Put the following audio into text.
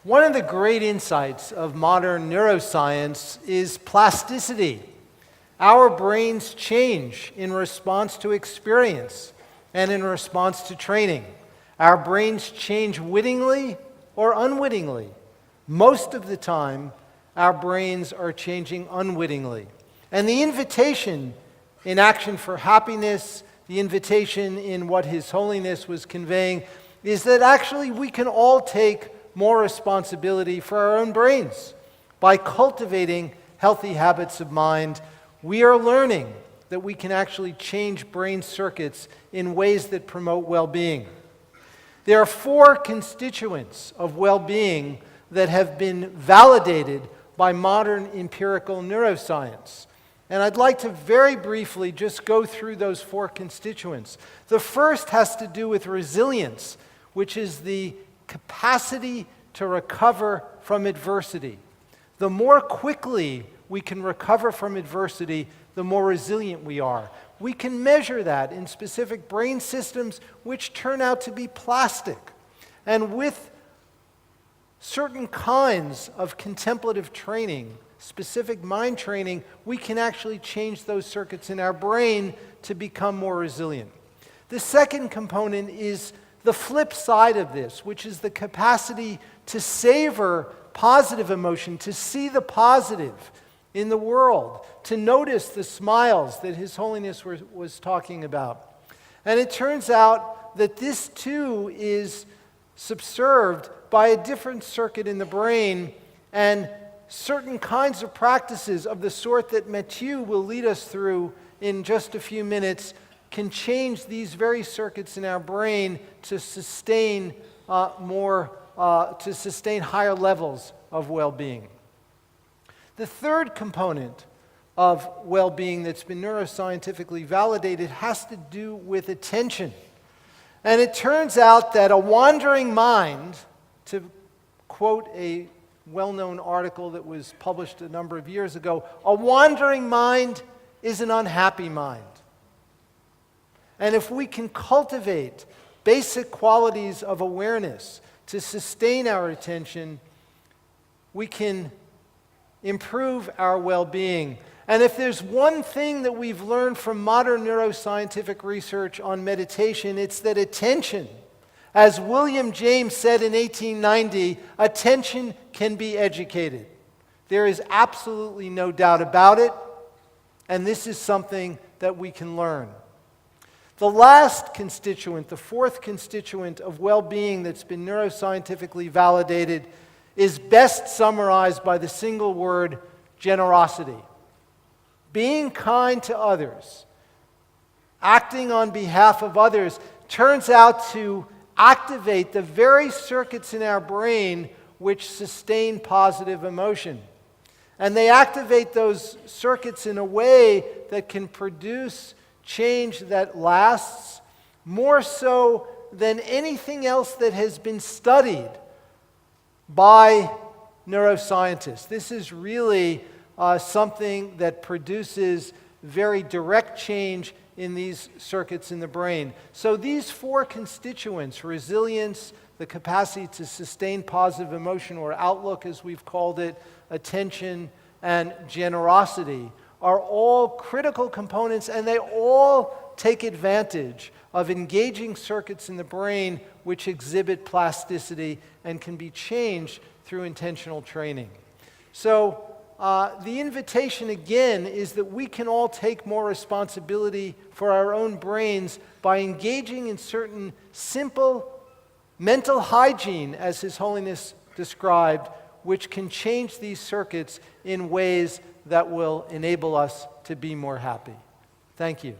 One of the great insights of modern neuroscience is plasticity. Our brains change in response to experience and in response to training. Our brains change wittingly or unwittingly. Most of the time, our brains are changing unwittingly. And the invitation in Action for Happiness, the invitation in what His Holiness was conveying, is that actually we can all take more responsibility for our own brains. By cultivating healthy habits of mind, we are learning that we can actually change brain circuits in ways that promote well-being. There are 4 constituents of well-being that have been validated by modern empirical neuroscience. And I'd like to very briefly just go through those 4 constituents. The first has to do with resilience, which is the capacity to recover from adversity. The more quickly we can recover from adversity, the more resilient we are. We can measure that in specific brain systems which turn out to be plastic. And with certain kinds of contemplative training, specific mind training, we can actually change those circuits in our brain to become more resilient. The second component is the flip side of this, which is the capacity to savor positive emotion, to see the positive in the world, to notice the smiles that His Holiness was talking about. And it turns out that this too is subserved by a different circuit in the brain, and certain kinds of practices of the sort that Mathieu will lead us through in just a few minutes can change these very circuits in our brain to sustain higher levels of well-being. The third component of well-being that's been neuroscientifically validated has to do with attention. And it turns out that a wandering mind, to quote a well-known article that was published a number of years ago, a wandering mind is an unhappy mind. And if we can cultivate basic qualities of awareness to sustain our attention, we can improve our well-being. And if there's one thing that we've learned from modern neuroscientific research on meditation, it's that attention, as William James said in 1890, attention can be educated. There is absolutely no doubt about it, and this is something that we can learn. The last constituent, the fourth constituent of well-being that's been neuroscientifically validated, is best summarized by the single word generosity. Being kind to others, acting on behalf of others, turns out to activate the very circuits in our brain which sustain positive emotion. And they activate those circuits in a way that can produce change that lasts, more so than anything else that has been studied by neuroscientists. This is really something that produces very direct change in these circuits in the brain. So these 4 constituents, resilience, the capacity to sustain positive emotion or outlook as we've called it, attention, and generosity, are all critical components, and they all take advantage of engaging circuits in the brain which exhibit plasticity and can be changed through intentional training. So the invitation again is that we can all take more responsibility for our own brains by engaging in certain simple mental hygiene, as His Holiness described, which can change these circuits in ways that will enable us to be more happy. Thank you.